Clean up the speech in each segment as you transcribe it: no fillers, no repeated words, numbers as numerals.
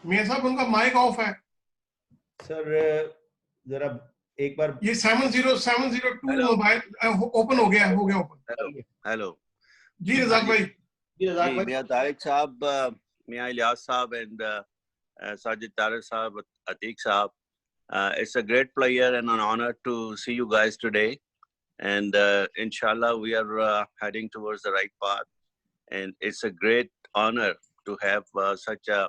मियां साहब उनका mic off है सर। जरा एक बार ये 70702 मोबाइल ओपन हो गया ओपन। हेलो जी रज़ाक भाई। मियां तारिक साहब, मियां इलियास साहब एंड Sajid Tarak साहब, Atiq साहब, it's a great pleasure and an honor to see you guys today, and inshallah we are heading towards the right path, and it's a great honor to have such a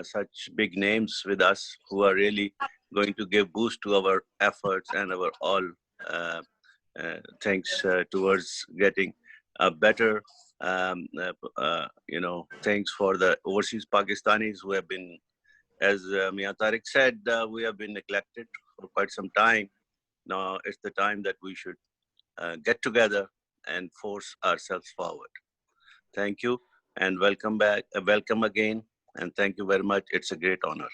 such big names with us who are really going to give boost to our efforts and our all things towards getting a better things for the overseas Pakistanis who have been, as Mian Tariq said, we have been neglected for quite some time. Now it's the time that we should get together and force ourselves forward. Thank you and welcome back, welcome again, and thank you very much. It's a great honor.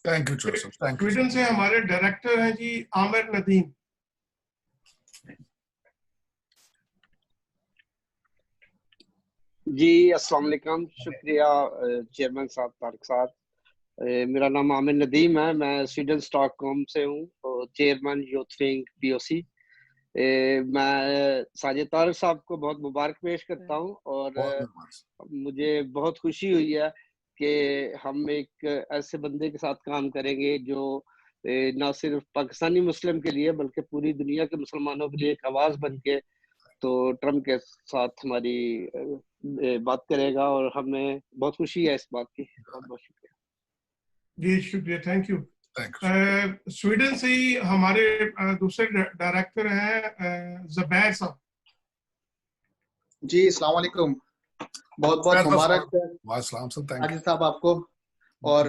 Thank you, Joseph. Thank you. Sweden से हमारे director हैं जी आमिर नदीम। जी अस्सलाम वालेकुम, शुक्रिया chairman साहब तारिक साहब। मेरा नाम आमिर नदीम है, मैं स्वीडन स्टॉकहोम से हूँ, चेयरमैन यूथ विंग पीओसी। मैं साजिद तारिक साहब को बहुत मुबारक पेश करता हूँ और मुझे बहुत खुशी हुई है कि हम एक ऐसे बंदे के साथ काम करेंगे जो ना सिर्फ पाकिस्तानी मुस्लिम के लिए बल्कि पूरी दुनिया के मुसलमानों के लिए एक आवाज़ बन के तो ट्रम्प के साथ हमारी बात करेगा और हमें बहुत खुशी है इस बात की। बहुत बहुत शुक्रिया जी, शुक्रिया, थैंक यू। स्वीडन से ही हमारे दूसरे डायरेक्टर हैं ज़ुबैर साहब। जी अस्सलाम वालेकुम, बहुत बहुत मुबारक साजिद साहब आपको। और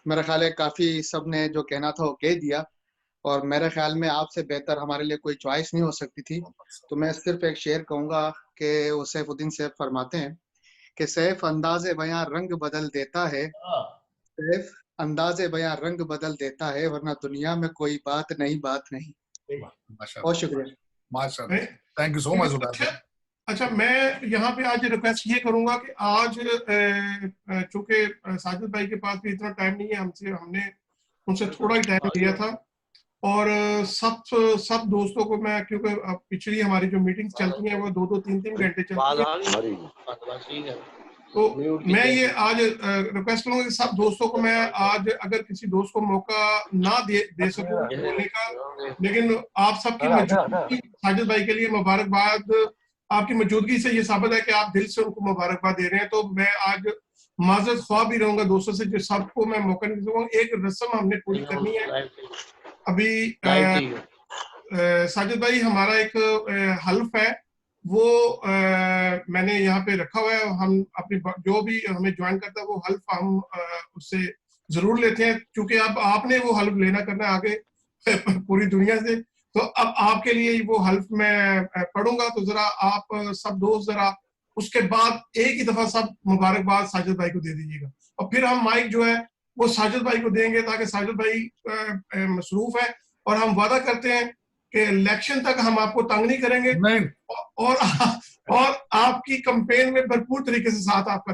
मेरा ख्याल है काफ़ी सब ने जो कहना था वो कह दिया और मेरे ख्याल में आपसे बेहतर हमारे लिए कोई चॉइस नहीं हो सकती थी। तो मैं सिर्फ एक शेर कहूँगा कि वो सैफुद्दीन सैफ फरमाते हैं कि सैफ अंदाज़े बयां रंग बदल देता है, सैफ अंदाज़े बयां रंग बदल देता है, वरना दुनिया में कोई बात नहीं। बहुत शुक्रिया, माशाल्लाह, थैंक यू सो मच। अच्छा, मैं यहाँ पे आज रिक्वेस्ट ये करूंगा कि आज चूंकि साजिद भाई के पास भी इतना टाइम नहीं है, हमने उनसे थोड़ा ही टाइम लिया था और सब दोस्तों को मैं, क्योंकि पिछली हमारी जो मीटिंग्स चलती हैं वो 2-3 घंटे चलती हैं, तो मैं ये आज रिक्वेस्ट करूंगा कि सब दोस्तों को मैं आज अगर किसी दोस्त को मौका ना दे सकूं बोलने का, लेकिन आप सबकी मौजूदगी साजिद भाई के लिए मुबारकबाद, आपकी मौजूदगी से ये साबित है कि आप दिल से उनको मुबारकबाद दे रहे हैं। तो मैं आज माजरत ख्वाह भी रहूंगा दोस्तों से जो सबको मैं मौका नहीं दूंगा। एक रस्म हमने पूरी करनी है अभी। साजिद भाई, हमारा एक हल्फ है वो मैंने यहाँ पे रखा हुआ है, हम अपनी जो भी हमें ज्वाइन करता है वो हल्फ हम उससे जरूर लेते हैं, क्योंकि अब आपने वो हल्फ लेना करना है आगे पूरी दुनिया से। तो अब आपके लिए वो हल्फ मैं पढ़ूंगा, तो जरा आप सब दोस्त जरा उसके बाद एक ही दफा सब मुबारकबाद साजिद भाई को दे दीजिएगा और फिर हम माइक जो है वो साजिद भाई को देंगे, ताकि साजिद भाई मसरूफ है और हम वादा करते हैं कि इलेक्शन तक हम आपको तंग नहीं करेंगे और आपकी कैंपेन में भरपूर तरीके से साथ आपका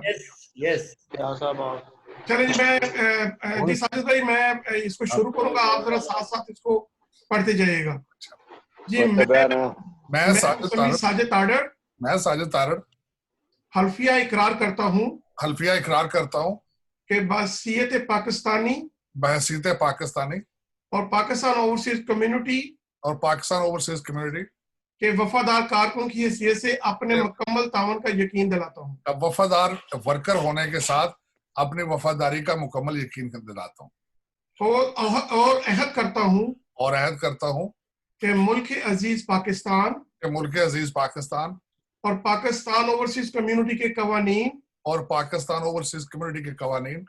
चलें जी। मैं जी साजिद भाई, मैं इसको शुरू करूंगा, आप जरा साथ साथ इसको पढ़ते जाइएगा जी। मैं साजिद तारड़ हल्फिया इकरार करता हूँ कि बहसीयत पाकिस्तानी और पाकिस्तान ओवरसीज कम्युनिटी के वफादार कारकुन की हैसियत से अपने मुकम्मल तावन का यकीन दिलाता हूँ। वफादार वर्कर होने के साथ अपनी वफादारी का मुकम्मल यकीन दिलाता हूँ और अहद करता हूँ कि मुल्क अजीज पाकिस्तान और पाकिस्तान ओवरसीज कम्युनिटी के कवानीन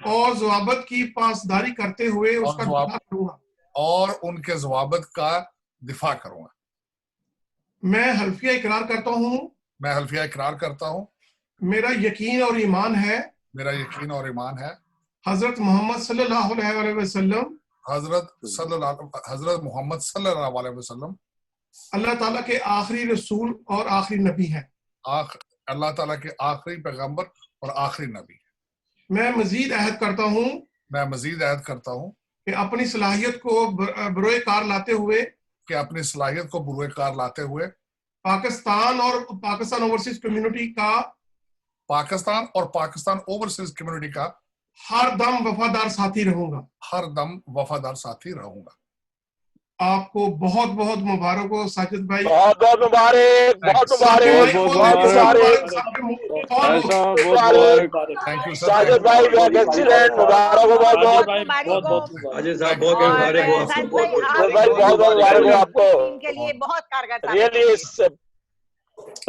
और ज़वाबित की पासदारी करते हुए उसका दिफा करूंगा और उनके ज़वाबित का दिफा करूंगा। मैं हल्फिया इकरार करता हूँ मेरा यकीन और ईमान है हजरत मोहम्मद सल्लल्लाहु अलैहि वसल्लम अल्लाह ताला के आखिरी रसूल और आखिरी नबी है। अल्लाह ताला के आखिरी पैगंबर और आखिरी नबी। मैं मजीद अहद करता हूँ मैं मजीद अहद करता हूँ कि अपनी सलाहियत को बरोए कार लाते हुए कि अपनी सलाहियत को बुरे कार लाते हुए पाकिस्तान और पाकिस्तान ओवरसीज कम्युनिटी का पाकिस्तान और पाकिस्तान ओवरसीज कम्युनिटी का हर दम वफादार साथी रहूंगा। हर दम वफादार साथी रहूंगा। आपको बहुत बहुत मुबारक हो साजिद भाई। बहुत बहुत मुबारक, बहुत मुबारक, थैंक यू सर। साजिद भाई एक्सीलेंट, मुबारक हो बहुत बहुत। अजय साहब बहुत मुबारक हो आपको, भाई बहुत बहुत मुबारक हो आपको, के लिए बहुत कारगर रियली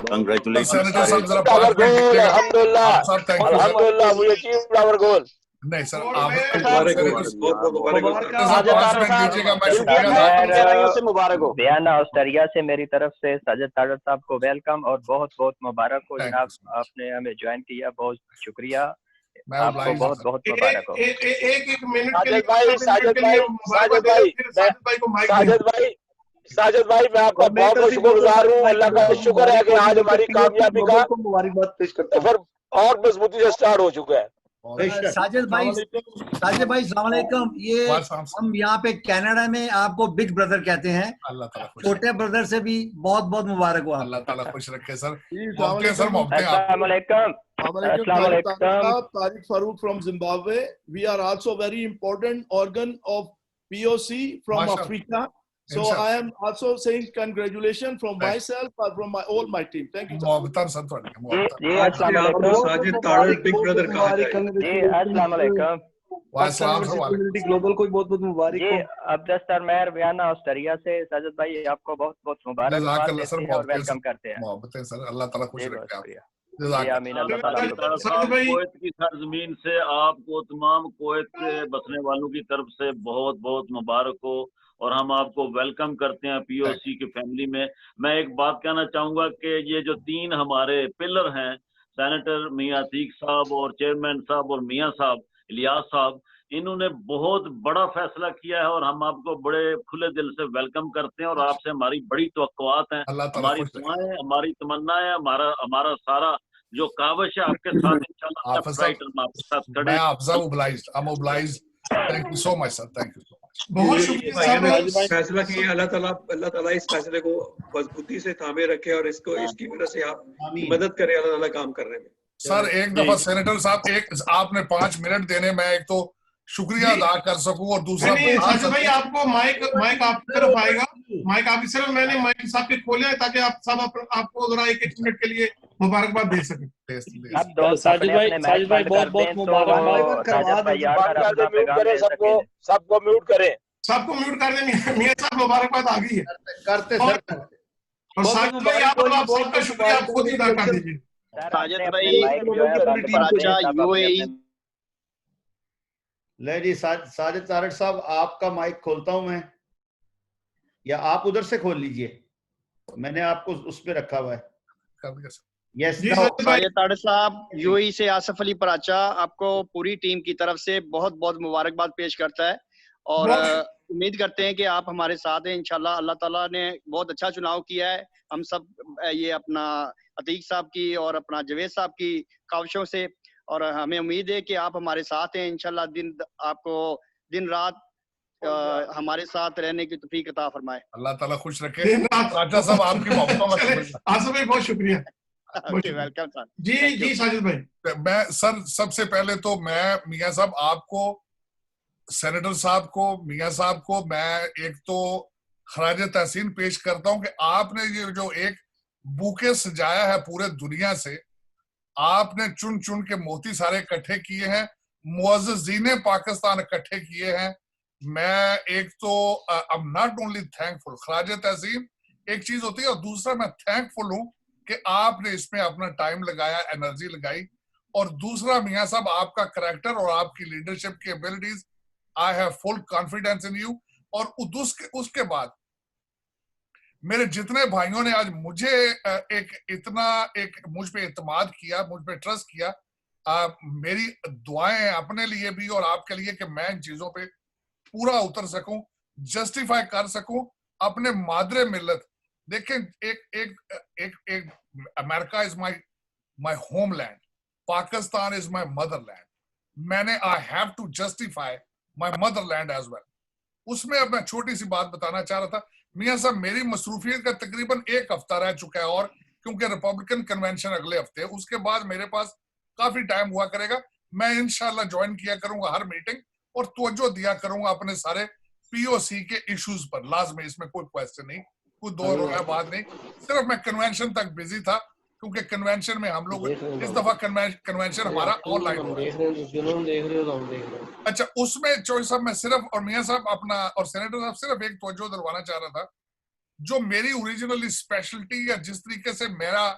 Congratulations. अल्हम्दुलिल्लाह अल्हम्दुलिल्लाह, वी अचीव्ड आवर गोल। नहीं सर, मुबारक हो। बयाना ऑस्ट्रेलिया से मेरी तरफ से साजिद तारड़ साहब को वेलकम और बहुत बहुत मुबारक हो जनाब, आपने हमें ज्वाइन किया, बहुत शुक्रिया, आपको बहुत बहुत मुबारक हो। एक मिनट साजिद भाई मैं आपका बहुत बहुत शुक्रगुजार हूँ। अल्लाह का शुक्र है कि आज हमारी कामयाबी का मुबारकबाद पेश करता हूँ। और मजबूती से स्टार्ट हो चुका है। साजिद भाई अस्सलाम वालेकुम। ये हम यहाँ पे कनाडा में आपको बिग ब्रदर कहते हैं, छोटे ब्रदर से भी बहुत बहुत मुबारक हो। अल्लाह ताला खुश रखे सर। अस्सलाम वालेकुम। Tariq Farouk from Zimbabwe. We are also very important organ of POC from Africa. So I am also saying congratulations from myself and from all my team. Thank you. Sajid Tarar big brother कहा जाए। Global को बहुत बहुत मुबारक हो। Abdul sir मेहर बयाना Australia से, साजिद भाई आपको बहुत बहुत मुबारकबाद देते हैं और वेलकम करते हैं। सर अल्लाह ताला खुश रखे आपको। कोयत की सरजमीन से आपको तमाम कोयत के बसने वालों की तरफ से बहुत बहुत मुबारक हो और हम आपको वेलकम करते हैं पीओसी की फैमिली में। मैं एक बात कहना चाहूंगा कि ये जो तीन हमारे पिलर हैं, सेनेटर मियां अतीक साहब और चेयरमैन साहब और मियां साहब इलियास साहब, इन्होंने बहुत बड़ा फैसला किया है और हम आपको बड़े खुले दिल से वेलकम करते हैं और आपसे हमारी बड़ी तवक्कुआत हैं, हमारी दुआएं, हमारी तमन्नाएं, हमारा सारा जो काविश है आपके साथ इंशाल्लाह आपके साथ खड़े। Thank you so much sir, thank you so much. बहुत शुक्रिया। फैसला किया, अल्लाह ताला इस फैसले को मजबूती से थामे रखे और इसको इसकी वजह से आप मदद करें अल्लाह ताला काम करने में। सर एक दफा सेनेटर साहब आपने 5 मिनट देने, मैं एक तो शुक्रिया अदा कर सकूं और दूसरा साजिद भाई आपको माइक आपकी तरफ आएगा, माइक आपकी सिर्फ मैंने माइक साहब के खोले हैं ताकि आप सब आपको जरा एक मिनट के लिए मुबारकबाद दे सकें। साजिद भाई बहुत बहुत मुबारकबाद। सबको म्यूट करें, सबको म्यूट कर दें। मियां साहब मुबारकबाद आ गई है, करते सर। और साजिद भाई आप सबका शुक्रिया आप खुद ही अदा कर दीजिए। साजिद भाई यूएई ले जी साजिद तारड़ साहब आपका माइक खोलता हूं मैं, या आप उधर से खोल लीजिए, मैंने आपको उस पे रखा हुआ है। यस साजिद तारड़ साहब यूएई से आसिफ अली पराचा आपको पूरी टीम की तरफ से बहुत बहुत मुबारकबाद पेश करता है और उम्मीद करते हैं कि आप हमारे साथ हैं इंशाल्लाह। अल्लाह ताला ने बहुत अच्छा चुनाव किया है, हम सब ये अपना अतीक साहब की और अपना जवेद साहब की काविशों से, और हमें उम्मीद है कि आप हमारे साथ हैं इंशाल्लाह। आपको दिन रात हमारे साथ रहने की तौफीक अता फरमाए। अल्लाह ताला खुश रखे। राजा साहब आपकी मोहब्बतों में आसिफ भाई बहुत शुक्रिया। Welcome sir. जी साजिद भाई। मैं सर सबसे पहले तो मैं मियां साहब आपको, सेनेटर साहब को, मियां साहब को मैं एक तो खराज तहसीन पेश करता हूं कि आपने ये जो एक बुके सजाया है पूरे दुनिया से, आपने चुन चुन के मोती सारे इकट्ठे किए हैं, मुअज़्ज़िज़ीने पाकिस्तान इकट्ठे किए हैं। मैं एक तो I am not only thankful, खराज तहसीन एक चीज होती है और दूसरा मैं थैंकफुल हूं कि आपने इसमें अपना टाइम लगाया, एनर्जी लगाई, और दूसरा मियां साहब आपका करैक्टर और आपकी लीडरशिप की abilities, I have full confidence in you. और उसके बाद मेरे जितने भाइयों ने आज मुझे मुझ पे इत्मीनान किया, मुझ पे ट्रस्ट किया, मेरी दुआएं अपने लिए भी और आपके लिए कि मैं इन चीजों पे पूरा उतर सकूं, जस्टिफाई कर सकूं अपने मादरे मिल्लत। देखें America is my homeland, Pakistan is my motherland. मैंने I have to justify my motherland as well. उसमें अब मैं छोटी सी बात बताना चाह रहा था। मियां साहब, मेरी मसरूफियत का तकरीबन 1 हफ्ता रह चुका है, और क्योंकि रिपब्लिकन कन्वेंशन अगले हफ्ते है, उसके बाद मेरे पास काफी टाइम हुआ करेगा। मैं इंशाल्लाह ज्वाइन किया करूंगा हर मीटिंग, और तवज्जो दिया करूंगा अपने सारे पीओसी के इश्यूज पर, लाजमी, इसमें कोई क्वेश्चन नहीं, कोई दो रोया बात नहीं। सिर्फ मैं कन्वेंशन तक बिजी था, क्योंकि कन्वेंशन में हम लोग इस दफा कन्वेंशन हमारा ऑनलाइन हो रहा है। अच्छा, उसमें चौधरी साहब मैं सिर्फ, और मियां साहब अपना, और सेनेटर साहब, सिर्फ एक तवज्जो दिलवाना चाह रहा था। जो मेरी ओरिजिनली स्पेशलिटी, या जिस तरीके से मेरा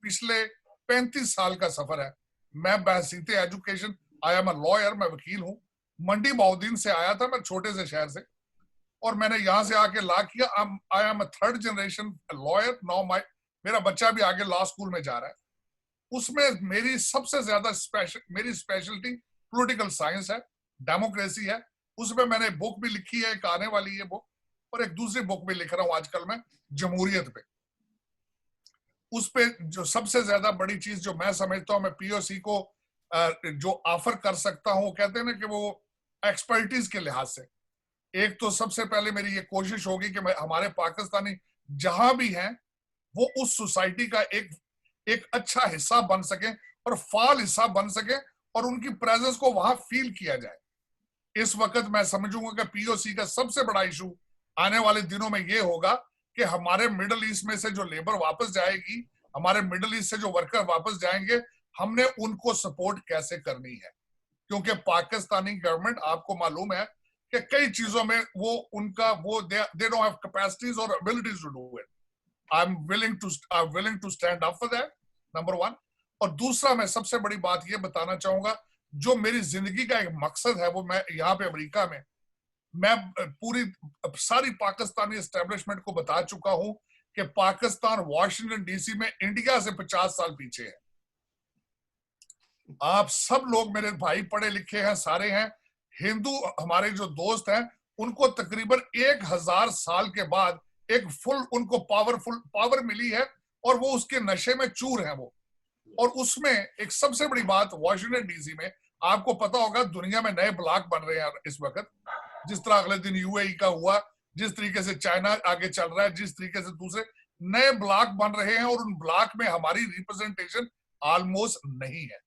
पिछले 35 साल का सफर है, मैं बहसीते education, I am a lawyer, मैं वकील हूँ, मंडी बाउद्दीन से आया था, मैं छोटे से शहर से, और मैंने यहाँ से आके लॉ किया। आई am a 3rd generation lawyer now. मेरा बच्चा भी आगे लॉ स्कूल में जा रहा है। उसमें मेरी सबसे ज्यादा मेरी स्पेशलिटी पॉलिटिकल साइंस है, डेमोक्रेसी है। उसमें मैंने बुक भी लिखी है, एक आने वाली है बुक, और एक दूसरी बुक भी लिख रहा हूँ आजकल मैं जमहूरियत पे। उस पे जो सबसे ज्यादा बड़ी चीज जो मैं समझता हूँ, मैं पीओसी को जो ऑफर कर सकता हूँ, कहते हैं ना कि वो एक्सपर्टीज के लिहाज से, एक तो सबसे पहले मेरी ये कोशिश होगी कि मैं हमारे पाकिस्तानी जहां भी हैं वो उस सोसाइटी का एक अच्छा हिस्सा बन सके, और फाल हिस्सा बन सके, और उनकी प्रेजेंस को वहां फील किया जाए। इस वक्त मैं समझूंगा कि पीओसी का सबसे बड़ा इशू आने वाले दिनों में ये होगा कि हमारे मिडिल ईस्ट में से जो लेबर वापस जाएगी, हमारे मिडिल ईस्ट से जो वर्कर वापस जाएंगे, हमने उनको सपोर्ट कैसे करनी है। क्योंकि पाकिस्तानी गवर्नमेंट, आपको मालूम है कि कई चीजों में वो उनका वो दे डोंट हैव कैपेसिटीज और abilities to do it. I am willing to stand up for that, number 1। और दूसरा, मैं सबसे बड़ी बात ये बताना चाहूंगा, जो मेरी जिंदगी का एक मकसद है, वो मैं यहाँ पे अमेरिका में, मैं पूरी सारी पाकिस्तानी एस्टेब्लिशमेंट को बता चुका हूं कि पाकिस्तान वॉशिंगटन डीसी में इंडिया से 50 साल पीछे है। आप सब लोग मेरे भाई पढ़े लिखे हैं, सारे हैं हिंदू, हमारे जो दोस्त हैं, उनको तकरीबन 1000 साल के बाद एक फुल उनको पावर मिली है, और वो उसके नशे में चूर है वो। और उसमें एक सबसे बड़ी बात, वॉशिंगटन डीसी में आपको पता होगा, दुनिया में नए ब्लॉक बन रहे हैं इस वक्त, जिस तरह अगले दिन यूएई का हुआ, जिस तरीके से चाइना आगे चल रहा है, जिस तरीके से दूसरे नए ब्लॉक बन रहे हैं, और उन ब्लॉक में हमारी रिप्रेजेंटेशन ऑलमोस्ट नहीं है।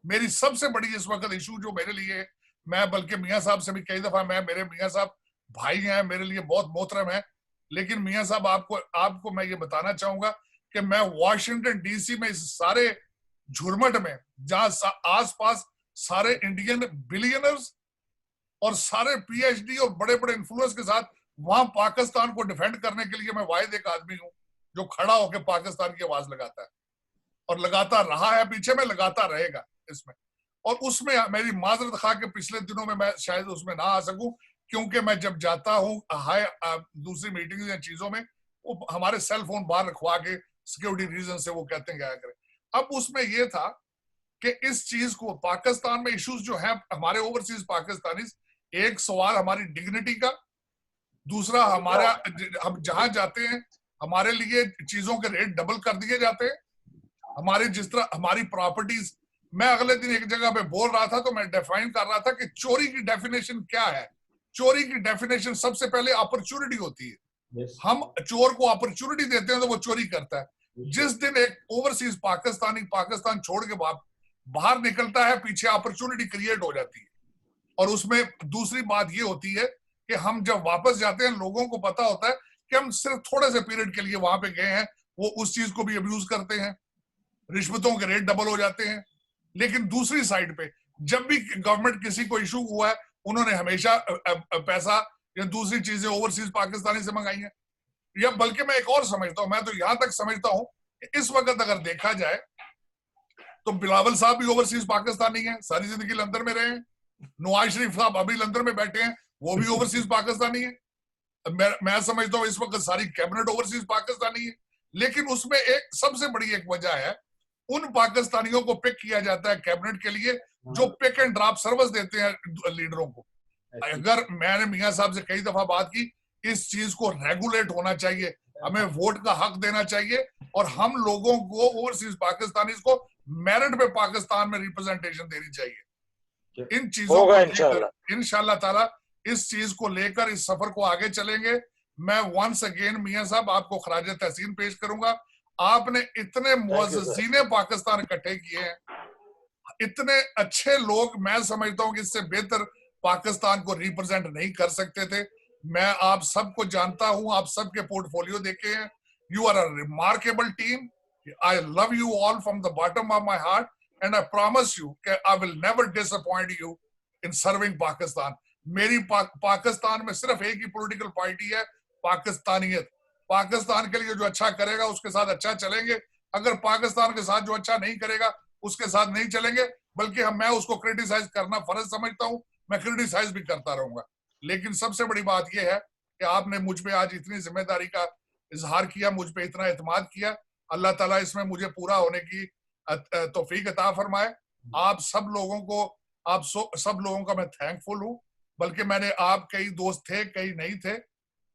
मेरी सबसे बड़ी इस वक्त इशू जो मेरे लिए, मैं बल्कि मियां साहब से भी कई दफा, मेरे मियां साहब भाई हैं, मेरे लिए बहुत मोहतरम है, लेकिन मियां साहब आपको मैं ये बताना चाहूंगा कि मैं वॉशिंगटन डीसी में इस सारे झुरमट में, जहां आसपास सारे इंडियन बिलियनर्स और सारे पीएचडी और बड़े बड़े इन्फ्लुएंस के साथ, वहां पाकिस्तान को डिफेंड करने के लिए मैं वाहिद एक आदमी हूं जो खड़ा होकर पाकिस्तान की आवाज लगाता है, और लगाता रहा है, पीछे में लगाता रहेगा इसमें। और उसमें मेरी माजरत खा के पिछले दिनों में मैं शायद उसमें ना आ सकूं, क्योंकि मैं जब जाता हूं दूसरी मीटिंग या चीजों में, वो हमारे सेल फोन बाहर रखवा के सिक्योरिटी रीजन से वो कहते हैं क्या करें। अब उसमें ये था कि इस चीज को, पाकिस्तान में इश्यूज जो है हमारे ओवरसीज पाकिस्तानी, एक सवाल हमारी डिग्निटी का, दूसरा हमारा, हम जहां जाते हैं हमारे लिए चीजों के रेट डबल कर दिए जाते हैं, हमारे जिस तरह हमारी प्रॉपर्टीज। मैं अगले दिन एक जगह पे बोल रहा था, तो मैं डिफाइन कर रहा था कि चोरी की डेफिनेशन क्या है। चोरी की डेफिनेशन सबसे पहले अपॉर्चुनिटी होती है। हम चोर को अपॉर्चुनिटी देते हैं तो वो चोरी करता है। जिस दिन एक ओवरसीज पाकिस्तानी पाकिस्तान छोड़ के बाहर निकलता है, पीछे अपॉर्चुनिटी क्रिएट हो जाती है। और उसमें दूसरी बात ये होती है कि हम जब वापस जाते हैं, लोगों को पता होता है कि हम सिर्फ थोड़े से पीरियड के लिए वहां पे गए हैं, वो उस चीज को भी अब्यूज करते हैं, रिश्वतों के रेट डबल हो जाते हैं। लेकिन दूसरी साइड पे जब भी गवर्नमेंट किसी को इशू हुआ है, उन्होंने हमेशा पैसा या दूसरी चीजें ओवरसीज पाकिस्तानी से मंगाई है। या बल्कि मैं एक और समझता हूं, मैं तो यहां तक समझता हूं कि इस वक्त अगर देखा जाए तो बिलावल साहब भी ओवरसीज पाकिस्तानी हैं, सारी जिंदगी लंदन में रहे हैं। नवाज शरीफ साहब अभी लंदन में बैठे हैं, वो भी ओवरसीज पाकिस्तानी है। मैं समझता हूँ इस वक्त सारी कैबिनेट ओवरसीज पाकिस्तानी है। लेकिन उसमें एक सबसे बड़ी एक वजह है, उन पाकिस्तानियों को पिक किया जाता है कैबिनेट के लिए जो पिक एंड ड्रॉप सर्विस देते हैं लीडरों को। अगर मैंने मियां साहब से कई दफा बात की, इस चीज को रेगुलेट होना चाहिए, हमें वोट का हक देना चाहिए, और हम लोगों को ओवरसीज पाकिस्तानी को मेरिट पे पाकिस्तान में रिप्रेजेंटेशन देनी चाहिए। इन चीजों को लेकर इंशाल्लाह ताला इस चीज को लेकर इस सफर को आगे चलेंगे। मैं वंस अगेन मियां साहब आपको खराज तहसीन पेश करूंगा। आपने इतने मुअज़्ज़िज़ीने पाकिस्तान इकट्ठे किए हैं, इतने अच्छे लोग, मैं समझता हूं कि इससे बेहतर पाकिस्तान को रिप्रेजेंट नहीं कर सकते थे। मैं आप सबको जानता हूं, आप सबके पोर्टफोलियो देखे हैं। You are a remarkable team. I love you all from the bottom of my heart and I promise you कि I will never disappoint you in serving Pakistan. मेरी पाकिस्तान में सिर्फ एक ही पॉलिटिकल पार्टी है, पाकिस्तानियत। पाकिस्तान के लिए जो अच्छा करेगा उसके साथ अच्छा चलेंगे, अगर पाकिस्तान के साथ जो अच्छा नहीं करेगा उसके साथ नहीं चलेंगे। बल्कि मैं उसको क्रिटिसाइज करना फर्ज समझता हूं, मैं क्रिटिसाइज भी करता रहूंगा। लेकिन सबसे बड़ी बात यह है कि आपने मुझ पे आज इतनी जिम्मेदारी का इजहार किया, मुझ पे इतना एतमाद किया। अल्लाह ताला इसमें मुझे पूरा होने की तौफीक अता फरमाए। आप सब लोगों को, सब लोगों का मैं थैंकफुल हूँ। बल्कि मैंने आप, कई दोस्त थे कई नहीं थे,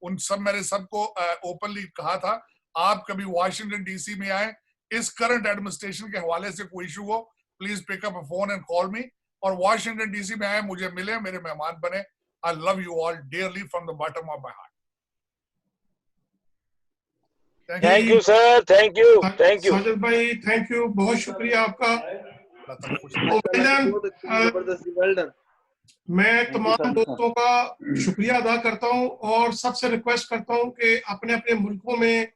उन सब मैंने सबको ओपनली कहा था, आप कभी वाशिंगटन डीसी में आए, इस करंट एडमिनिस्ट्रेशन के हवाले से कोई इशू हो, please pick up a phone and call me. और वाशिंगटन डीसी में आए, मुझे मिले, मेरे मेहमान बने। आई love you all dearly from the bottom of my heart. Thank you sir, thank you, thank you Sajid भाई, थैंक यू, बहुत शुक्रिया आपका। मैं तमाम दोस्तों का शुक्रिया अदा करता हूं और सबसे रिक्वेस्ट करता हूं कि अपने अपने मुल्कों में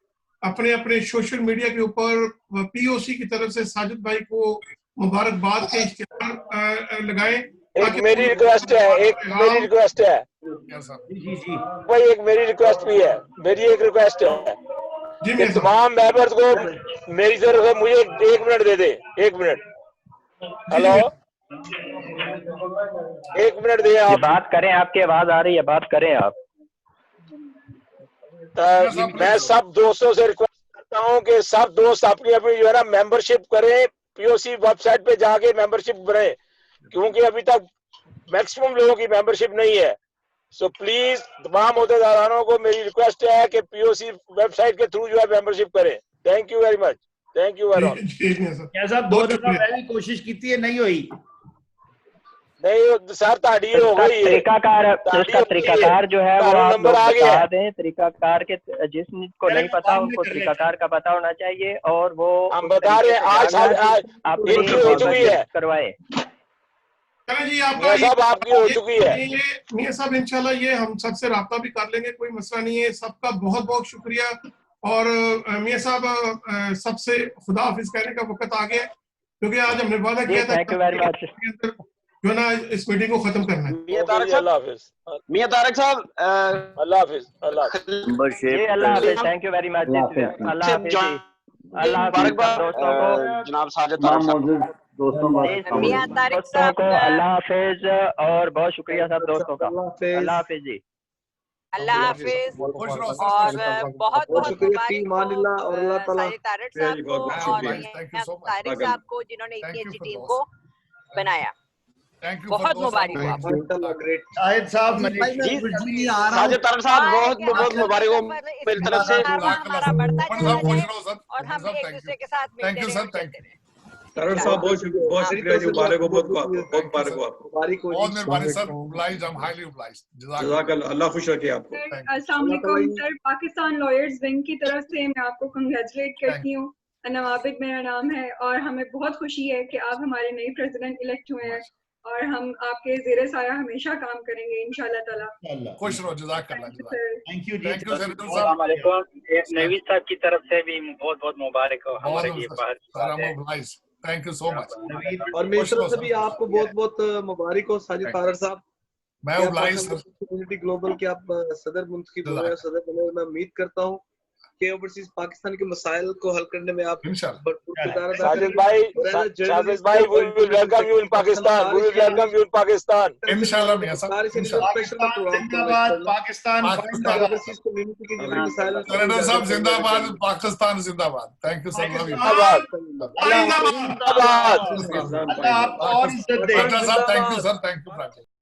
अपने अपने सोशल मीडिया के ऊपर पीओसी की तरफ से साजिद भाई को मुबारकबाद के इश्तिहार लगाएं। एक मेरी रिक्वेस्ट है, एक मेरी रिक्वेस्ट है भाई, एक मेरी रिक्वेस्ट भी है, मेरी एक रिक्वेस्ट है कि तमाम मेंबर्स को मेरी तरफ से मुझे 1 मिनट दे दे, 1 मिनट। हेलो, 1 मिनट दे आप। बात करें, आपकी आवाज आ रही है, बात करें आप। मैं सब दोस्तों से रिक्वेस्ट करता हूं कि सब दोस्त अपनी अपनी जो है ना मेंबरशिप करें, पीओसी वेबसाइट पे जाके मेंबरशिप बने, क्योंकि अभी तक मैक्सिमम लोगों की मेंबरशिप नहीं है। सो प्लीज तमाम अहदेदारों को मेरी रिक्वेस्ट है कि पीओसी वेबसाइट के थ्रू जो है मेंबरशिप करें। Thank you very much, thank you very much. साहब 2 दफा मैं भी कोशिश की है, नहीं हुई। नहीं सर, ताड़ी हो गई। तरीकाकार जो है वो आप लोग बता दें। तरीकाकार के जिसको नहीं पता उनको तरीकाकार का पता होना चाहिए, और वो हम बता रहे हैं आज आप हो चुकी है करवाए। जी आपकी हो चुकी है मियां साहब, इंशाल्लाह ये हम सबसे राब्ता भी कर लेंगे, कोई मसला नहीं है। सबका बहुत बहुत शुक्रिया। और मियां साहब, सबसे खुदा हाफिज कहने का वक्त आ गया, क्योंकि आज हमने वादा किया था जो ना इस मीटिंग को खत्म करना है। मियां तारक साहब अल्लाह हाफिज, अल्लाह हाफिज, थैंक यू वेरी मच, अल्लाह हाफिज, अल्लाह दोस्तों को, जनाब साजिद तारक दोस्तों को अल्लाह हाफिज, और बहुत शुक्रिया सब दोस्तों का। अल्लाह हाफिज जी, अल्लाह हाफिज। और बहुत बहुत शुक्रिया और अल्लाह ताला तारिक साहब को और तारिक साहब को, जिन्होंने इतनी अच्छी टीम को बनाया। बहुत मुबारक हो आपको। शाहिद साहब, साजिद तारक साहब, बहुत बहुत मुबारक हो मेरी तरफ से। हमारा बढ़ता जाए और हम एक दूसरे के साथ मिलते रहें। तारक साहब बहुत शुक्रिया जी, मुबारक हो, बहुत मुबारक हो आपको। बहुत मेहरबानी sir, obliged, I'm highly obliged। जज़ाकल्लाह, अल्लाह खुश रखे आपको। अस्सलाम वालेकुम सर, पाकिस्तान लॉयर्स विंग की तरफ से मैं आपको कंग्रेचुलेट करती हूँ। नवाबिद मेरा नाम है, और हमें बहुत खुशी है कि आप हमारे नए प्रेसिडेंट इलेक्ट हुए हैं, और हम आपके ज़ेरे साया हमेशा काम करेंगे इंशाल्लाह ताला। खुश रहो, जज़ाकल्लाह। थैंक यू, नवीद साहब की तरफ से भी बहुत बहुत मुबारक हो हमारे लिए। Thank you so much. और मेरी तरफ से भी आपको बहुत बहुत मुबारक हो साजिद तारक साहब। मैं कम्युनिटी ग्लोबल के आप सदर मुंतखब हुए, सदर बने। मैं उम्मीद करता हूँ कि ओवरसीज पाकिस्तान के मसाइल को हल करने में आप भरपूर किरदार अदा करेंगे। साजिद भाई, we will welcome you in Pakistan, we will welcome you in Pakistan। इंशाल्लाह मियां साहब, जिंदाबाद पाकिस्तान, ओवरसीज कम्युनिटी के जितने मसाइल हैं, सेनेटर साहब जिंदाबाद, पाकिस्तान जिंदाबाद। Thank you sir, love you. जिंदाबाद। और इज्जत दे साहब, thank you sir, thank you.